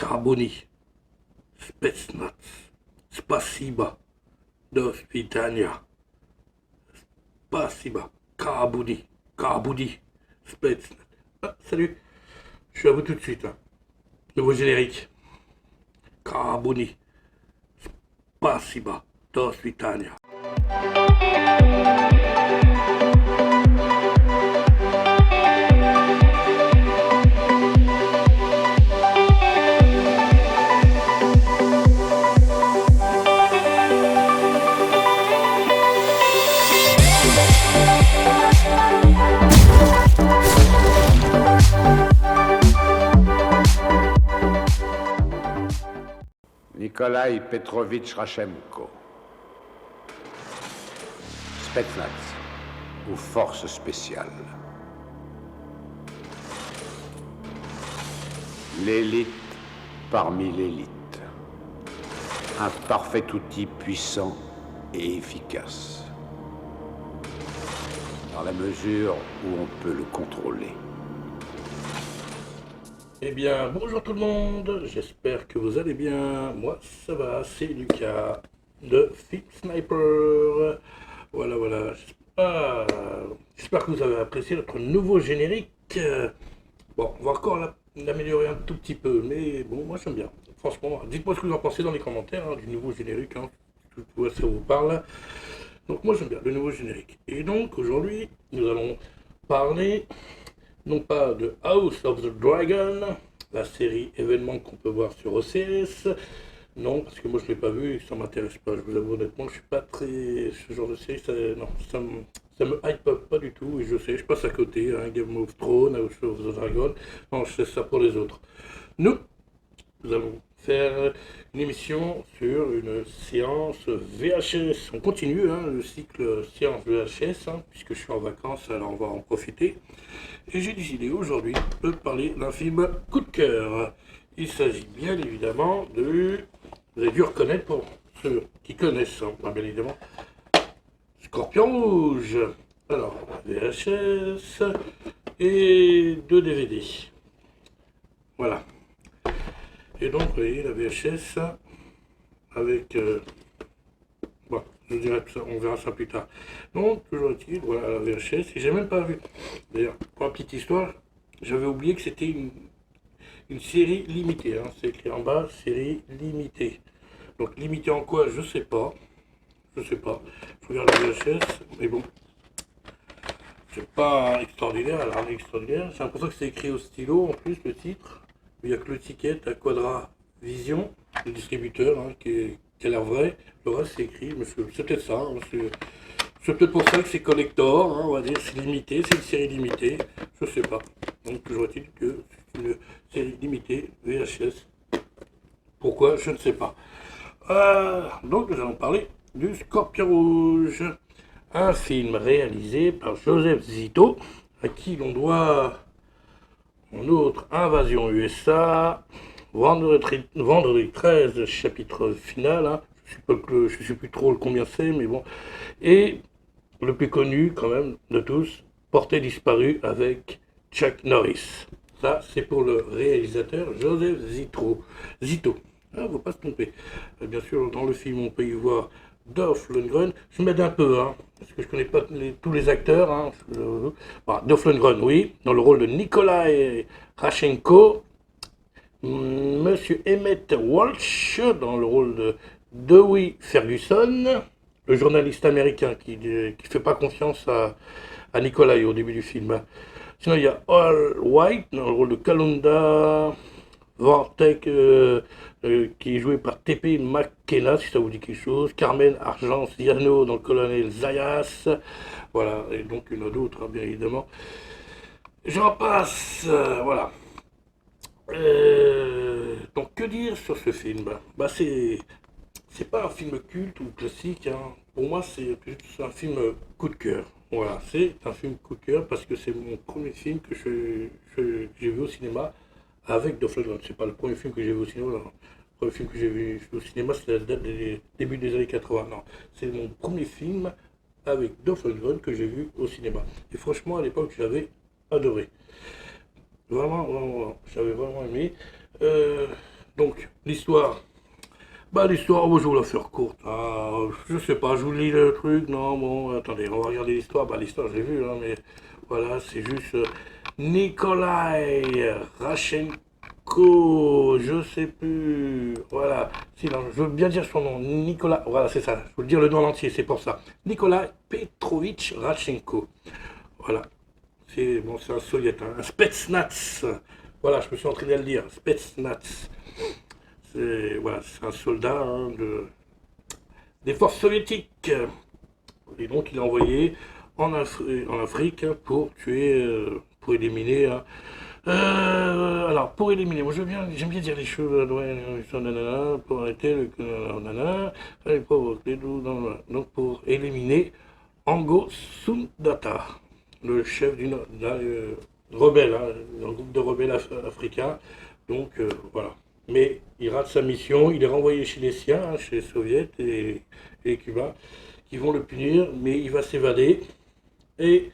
Carboni, Spetsnaz, Spasiba, Dos Vitania, Spasiba, Carboni, Spetsnaz. Ah, salut, je suis à vous tout de suite. Hein. Nouveau générique. Carboni, Spasiba, Dos Vitania. Nikolai Petrovitch Rachemko. Spetsnaz, ou force spéciale. L'élite parmi l'élite. Un parfait outil puissant et efficace. Dans la mesure où on peut le contrôler. Eh bien, bonjour tout le monde, j'espère que vous allez bien. Moi, ça va, c'est Lucas de Film Sniper. Voilà. J'espère que vous avez apprécié notre nouveau générique. Bon, on va encore l'améliorer un tout petit peu, mais bon, moi j'aime bien. Franchement, dites-moi ce que vous en pensez dans les commentaires du nouveau générique, je vois si ça vous parle. Donc moi j'aime bien le nouveau générique. Et donc aujourd'hui, nous allons parler non pas de House of the Dragon, la série événement qu'on peut voir sur OCS, non, parce que moi je ne l'ai pas vu et ça m'intéresse pas, je vous avoue honnêtement, je suis pas très... ce genre de série, ça me hype pas du tout, et je sais, je passe à côté, Game of Thrones, House of the Dragon, non, je sais ça pour les autres. Nous allons faire une émission sur une séance VHS. On continue le cycle séance VHS, puisque je suis en vacances, alors on va en profiter. Et j'ai décidé aujourd'hui de parler d'un film coup de cœur. Il s'agit bien évidemment de... Vous avez dû reconnaître pour ceux qui connaissent, bien évidemment, Scorpion Rouge. Alors, VHS et 2 DVD. Voilà. Et donc, vous voyez, la VHS avec... bon, je dirais ça, on verra ça plus tard. Donc, toujours est-il, voilà la VHS. Et j'ai même pas vu. D'ailleurs, pour la petite histoire, j'avais oublié que c'était une série limitée. C'est écrit en bas, série limitée. Donc, limitée en quoi, je sais pas. Je regarde la VHS, mais bon. C'est pas extraordinaire, elle a rien d'extraordinaire. J'ai l'impression que c'est écrit au stylo, en plus, le titre. Il n'y a que l'étiquette à Quadra Vision, le distributeur, qui a l'air vrai. Le reste, c'est écrit, mais c'est peut-être ça. C'est peut-être pour ça que c'est collector, on va dire, c'est limité, c'est une série limitée, je sais pas. Donc, toujours est-il que c'est une série limitée VHS. Pourquoi, je ne sais pas. Donc, nous allons parler du Scorpion Rouge, un film réalisé par Joseph Zito, à qui l'on doit... En outre, Invasion USA, vendredi 13, chapitre final, je sais plus trop combien c'est, mais bon. Et le plus connu quand même de tous, Portée disparue avec Chuck Norris. Ça, c'est pour le réalisateur Joseph Zito. Ah, faut pas se tromper. Bien sûr, dans le film, on peut y voir Dolph Lundgren. Je m'aide un peu, parce que je connais pas tous les acteurs. Dolph Lundgren, oui, dans le rôle de Nikolai Rachenko. Monsieur Emmett Walsh, dans le rôle de Dewey Ferguson, le journaliste américain qui fait pas confiance à Nikolai au début du film. Sinon, il y a Al White, dans le rôle de Kalunda Vortek, qui est joué par T.P. McKenna, si ça vous dit quelque chose. Carmen Argentiano dans le colonel Zayas. Voilà, et donc il y en a d'autres, bien évidemment. J'en passe, voilà. Donc que dire sur ce film? C'est pas un film culte ou classique. Pour moi, c'est un film coup de cœur. Voilà, c'est un film coup de cœur parce que c'est mon premier film que j'ai vu au cinéma avec Dolph Lundgren. C'est pas le premier film que j'ai vu au cinéma. Non. Le premier film que j'ai vu au cinéma, c'est la date des début des années 80. Non, c'est mon premier film avec Dolph Lundgren que j'ai vu au cinéma. Et franchement, à l'époque, j'avais adoré. Vraiment, j'avais vraiment aimé. Donc, l'histoire. Bah, l'histoire, moi, je vais vous la faire courte. Ah, je sais pas, je vous lis le truc. Non, bon, attendez, on va regarder l'histoire. Bah, l'histoire, je l'ai vue, hein, mais voilà, c'est juste Nikolai Rachenko, je sais plus. Voilà, sinon, je veux bien dire son nom. Nicolas, voilà, c'est ça. Je veux dire le nom entier, c'est pour ça. Nikolai Petrovitch Rachenko. Voilà, c'est bon, c'est un soviet, hein, un Spetsnaz. Voilà, je me suis entraîné à le dire, Spetsnaz. C'est voilà, c'est un soldat hein, des forces soviétiques. Et donc il est envoyé en Afrique hein, pour tuer, pour éliminer. Hein. Alors pour éliminer, moi j'aime bien dire les choses. Ouais, nanana, pour arrêter le nanana, donc pour éliminer Ango Sundata, le chef d'un rebelle, hein, d'un groupe de rebelles africains. Donc voilà. Mais il rate sa mission, il est renvoyé chez les siens, hein, chez les soviets et les cubains, qui vont le punir, mais il va s'évader. Et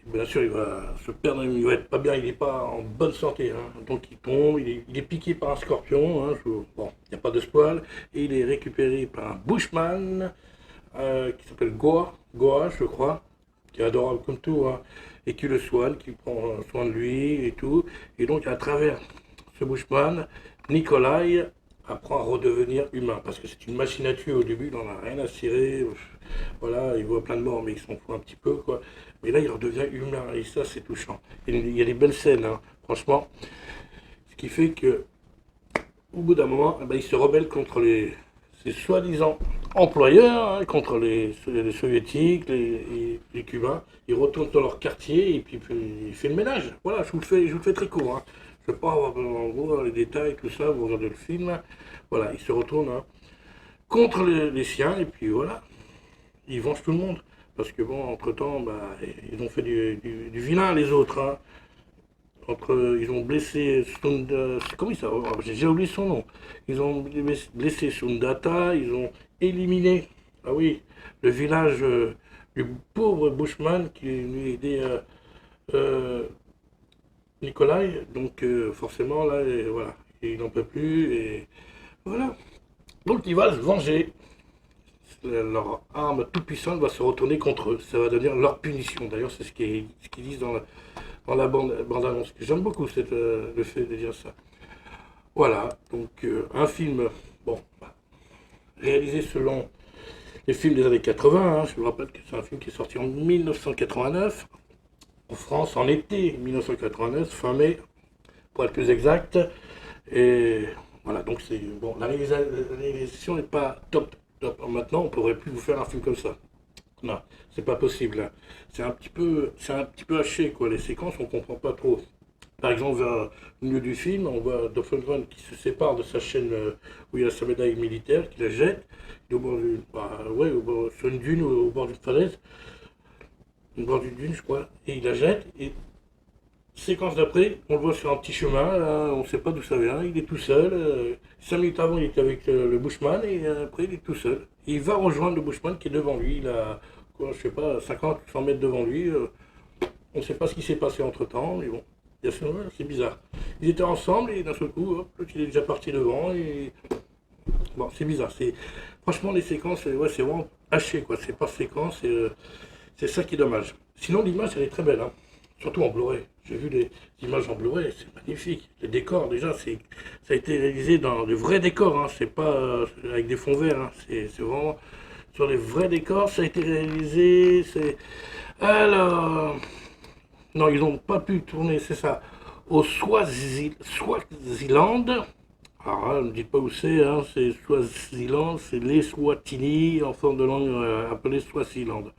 bien sûr, il va se perdre, il va être pas bien, il n'est pas en bonne santé. Hein. Donc il tombe, il est piqué par un scorpion, hein, bon, il n'y a pas de spoil, et il est récupéré par un bushman qui s'appelle Goa, je crois, qui est adorable comme tout, hein, et qui le soigne, qui prend soin de lui et tout. Et donc à travers ce bushman, Nikolai apprend à redevenir humain, parce que c'est une machine à tuer au début, il n'en a rien à cirer, voilà, il voit plein de morts, mais il s'en fout un petit peu, quoi. Mais là, il redevient humain, et ça, c'est touchant. Il y a des belles scènes, hein, franchement, ce qui fait que, au bout d'un moment, eh ben, il se rebelle contre ses soi-disant employeurs, hein, contre les soviétiques, les cubains. Il retourne dans leur quartier, et puis il fait le ménage. Voilà, je vous le fais très court, hein. Je ne vais pas avoir en gros les détails, tout ça, vous regardez le film. Voilà, il se retourne hein, contre les siens, et puis voilà, ils vengent tout le monde. Parce que bon, entre-temps, bah, ils ont fait du vilain les autres. Hein. Ils ont blessé comment il s'appelle? J'ai oublié son nom. Ils ont blessé Sundata, ils ont éliminé, ah oui, le village du pauvre Bushman qui lui aidait Nikolai. Donc forcément, là, voilà, il n'en peut plus. Et voilà. Donc il va se venger. Leur arme toute puissante va se retourner contre eux. Ça va devenir leur punition. D'ailleurs, c'est ce qu'ils disent dans la bande-annonce. J'aime beaucoup le fait de dire ça. Voilà, donc un film, bon, bah, réalisé selon les films des années 80. Hein, je vous rappelle que c'est un film qui est sorti en 1989, en France, en été 1989, fin mai, pour être plus exact. Et voilà, donc c'est bon, la réalisation n'est pas top. Maintenant, on pourrait plus vous faire un film comme ça. Non, c'est pas possible. Hein. C'est un petit peu haché quoi. Les séquences, on comprend pas trop. Par exemple, vers le milieu du film, on voit Dolph Lundgren qui se sépare de sa chaîne où il a sa médaille militaire, qui la jette. Il est au bord d'une, bah, ouais, sur une dune, au bord d'une falaise, au bord d'une dune, je crois, et il la jette. Et séquence d'après, on le voit sur un petit chemin, là, on ne sait pas d'où ça vient, il est tout seul. 5 minutes avant, il était avec le bushman, et après, il est tout seul. Et il va rejoindre le bushman qui est devant lui, il a, quoi, je sais pas, 50, 100 mètres devant lui. On ne sait pas ce qui s'est passé entre temps, mais bon, c'est bizarre. Ils étaient ensemble, et d'un seul coup, hop, l'autre, il est déjà parti devant, et bon, c'est bizarre. Franchement, les séquences, ouais, c'est vraiment haché, quoi. C'est pas séquence, c'est ça qui est dommage. Sinon, l'image, elle est très belle, hein. Surtout en Blu-ray. J'ai vu les images en Blu-ray, c'est magnifique. Les décors, déjà, ça a été réalisé dans de vrais décors, hein. C'est pas avec des fonds verts, hein. C'est vraiment sur les vrais décors, ça a été réalisé. Alors, non, ils n'ont pas pu tourner, c'est ça, au Swaziland. Alors là, ne me dites pas où c'est, hein. C'est Swaziland, c'est les Swatini, en forme de langue appelée Swaziland.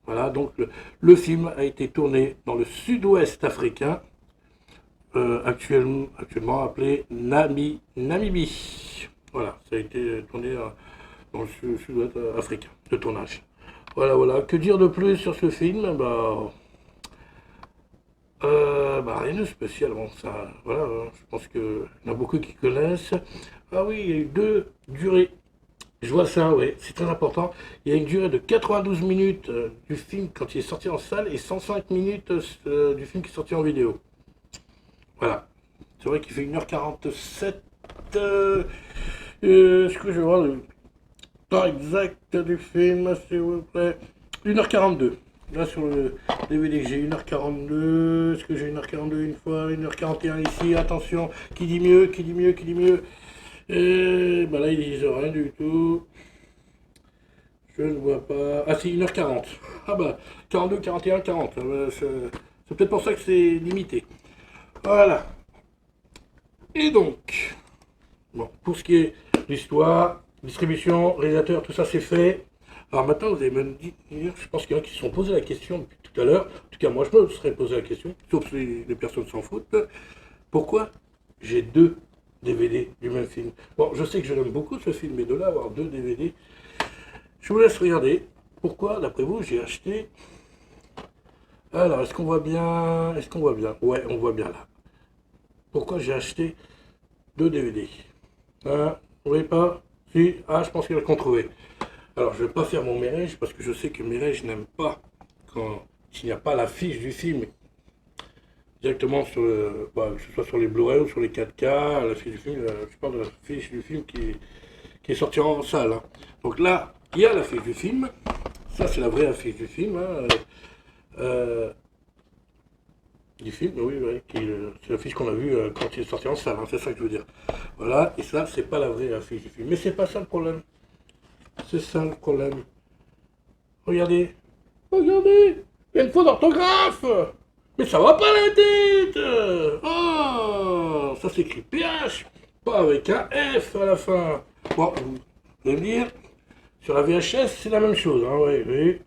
Voilà, donc le film a été tourné dans le sud-ouest africain, actuellement appelé Namibie. Voilà, ça a été tourné dans le sud-ouest africain, le tournage. Voilà, voilà. Que dire de plus sur ce film? Rien de spécial. Bon, ça, voilà, hein, je pense qu'il y en a beaucoup qui connaissent. Ah oui, il y a eu 2 durées. Je vois ça, oui, c'est très important. Il y a une durée de 92 minutes du film quand il est sorti en salle et 105 minutes du film qui est sorti en vidéo. Voilà. C'est vrai qu'il fait 1h47 Est-ce que je vais voir le temps exact du film, s'il vous plaît? 1h42. Là sur le DVD j'ai 1h42. Est-ce que j'ai 1h42 une fois? 1h41 ici, attention, qui dit mieux, qui dit mieux, qui dit mieux? Et bah là ils disent rien du tout. Je ne vois pas. Ah si, 1h40. Ah bah 42, 41, 40. C'est peut-être pour ça que c'est limité. Voilà. Et donc, bon, pour ce qui est l'histoire, distribution, réalisateur, tout ça c'est fait. Alors maintenant, vous allez me dire, je pense qu'il y en a qui se sont posé la question depuis tout à l'heure. En tout cas, moi, je me serais posé la question, sauf si les personnes s'en foutent. Pourquoi j'ai deux DVD du même film? Bon, je sais que je l'aime beaucoup ce film, mais de là avoir deux DVD, je vous laisse regarder. Pourquoi, d'après vous, j'ai acheté... Alors, est-ce qu'on voit bien? Est-ce qu'on voit bien? Ouais, on voit bien là. Pourquoi j'ai acheté deux DVD? Hein, vous voyez pas? Si? Ah, je pense qu'il a trouvé. Alors, je ne vais pas faire mon Mérège parce que je sais que Mérège n'aime pas quand il n'y a pas l'affiche du film directement sur le, bah, que ce soit sur les Blu-ray ou sur les 4K, l'affiche du film, je parle de l'affiche du film qui est sorti en salle. Hein. Donc là, il y a l'affiche du film. Ça, c'est la vraie affiche du film. Hein. Du film, oui, oui, c'est l'affiche qu'on a vue quand il est sorti en salle, hein, c'est ça que je veux dire. Voilà, et ça, c'est pas la vraie affiche du film. Mais c'est pas ça le problème. C'est ça le problème. Regardez. Regardez. Il y a une faute d'orthographe. Mais ça va pas la tête. Oh, ça s'écrit PH, pas avec un F à la fin. Bon, vous allez me dire, sur la VHS, c'est la même chose, hein, oui, oui.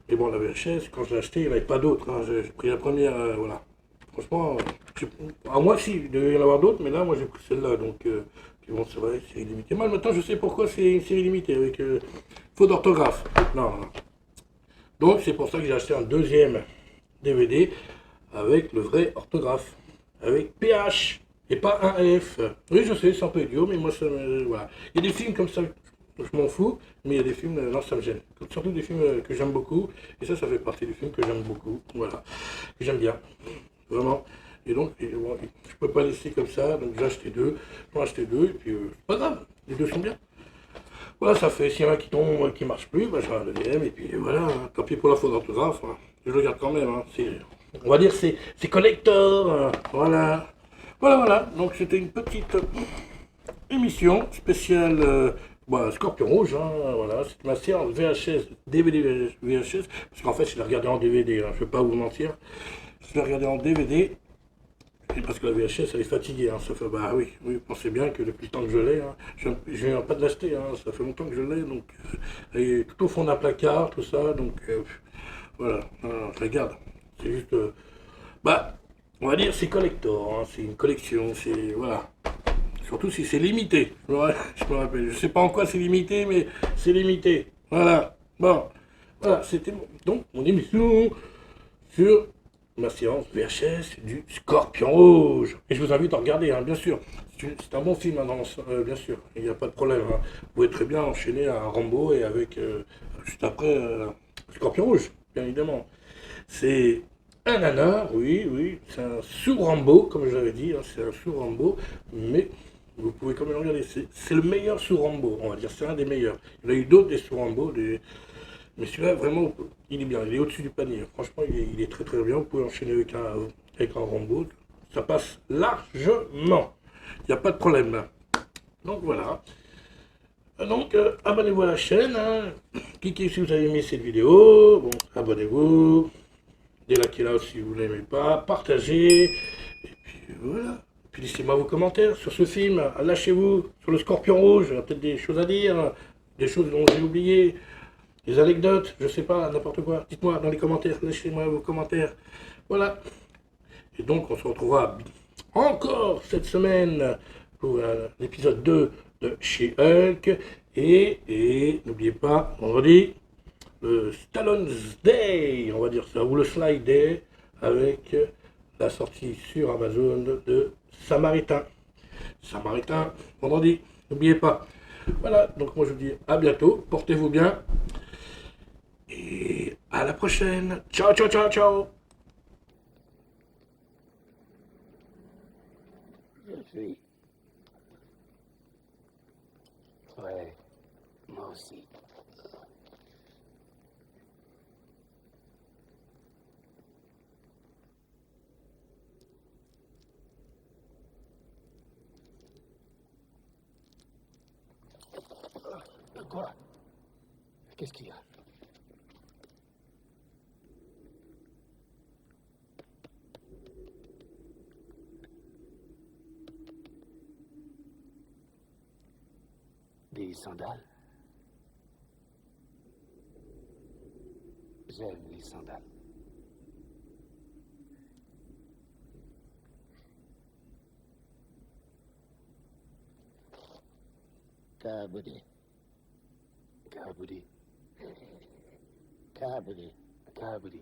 Et bon, la VHS, quand je l'ai acheté, il n'y en avait pas d'autres. Hein. J'ai pris la première, voilà. Franchement, à moi, si, il devait y en avoir d'autres, mais là, moi, j'ai pris celle-là. Donc, puis bon, c'est vrai, série limitée. Moi, maintenant, je sais pourquoi c'est une série limitée, avec faute d'orthographe. Non, non. Donc, c'est pour ça que j'ai acheté un deuxième DVD avec le vrai orthographe. Avec PH et pas un F. Oui, je sais, c'est un peu idiot, mais moi, ça me... Voilà. Il y a des films comme ça, je m'en fous, mais il y a des films, non, ça me gêne. Surtout des films que j'aime beaucoup, et ça fait partie des films que j'aime beaucoup, voilà, que j'aime bien, vraiment. Et donc, bon, je peux pas laisser comme ça, donc j'ai acheté deux, j'en ai acheté deux, et puis c'est pas grave, les deux sont bien. Voilà, ça fait, s'il y en a qui tombe, qui marche plus, bah, j'en ai un deuxième, et puis voilà, hein, tant pis pour la faute d'orthographe, hein, je le garde quand même, hein, on va dire c'est collector, voilà. Voilà, voilà, donc c'était une petite émission spéciale bah, Scorpion Rouge, hein, voilà, c'est ma séance VHS, DVD VHS, parce qu'en fait je l'ai regardé en DVD, hein, je vais pas vous mentir, je l'ai regardé en DVD, et parce que la VHS elle est fatiguée, hein, ça fait, bah oui, oui, pensez bien que depuis le temps que je l'ai, hein, je viens pas de l'acheter, hein, ça fait longtemps que je l'ai, donc, elle est tout au fond d'un placard, tout ça, donc, voilà, je la garde, c'est juste, bah, on va dire c'est collector, hein, c'est une collection, c'est, voilà. Surtout si c'est limité. Je me rappelle. Je sais pas en quoi c'est limité, mais c'est limité. Voilà. Bon. Voilà. C'était donc mon émission sur ma séance VHS du Scorpion Rouge. Et je vous invite à regarder, hein, bien sûr. C'est un bon film, hein, bien sûr. Il n'y a pas de problème. Hein. Vous pouvez très bien enchaîner à Rambo et avec juste après Scorpion Rouge, bien évidemment. C'est un nanar, oui, oui. C'est un sous-Rambo, comme je l'avais dit. Hein, c'est un sous-Rambo, mais vous pouvez quand même regarder, c'est le meilleur sous Rambo, on va dire, c'est un des meilleurs. Il y en a eu d'autres des sous Rambo, mais celui-là, vraiment, il est bien, il est au-dessus du panier. Franchement, il est très très bien, vous pouvez enchaîner avec un Rambo, ça passe largement. Il n'y a pas de problème là. Donc voilà. Donc abonnez-vous à la chaîne, hein. Cliquez si vous avez aimé cette vidéo, bon, abonnez-vous, délikez là si vous n'aimez pas, partagez, et puis voilà. Puis laissez-moi vos commentaires sur ce film, lâchez-vous sur le Scorpion Rouge, il y a peut-être des choses à dire, des choses dont j'ai oublié, des anecdotes, je sais pas, n'importe quoi. Dites-moi dans les commentaires, laissez-moi vos commentaires. Voilà. Et donc on se retrouvera encore cette semaine pour l'épisode 2 de She-Hulk. Et n'oubliez pas, vendredi, le Stallone's Day, on va dire ça, ou le Slide Day, avec la sortie sur Amazon de Samaritain. Samaritain, vendredi, n'oubliez pas. Voilà, donc moi je vous dis à bientôt, portez-vous bien, et à la prochaine. Ciao, ciao, ciao, ciao. Je suis Ouais, moi aussi. Quoi? Qu'est-ce qu'il y a? Des sandales? J'aime les sandales. Kabudi. Kabudi. Kabudi. Kabudi.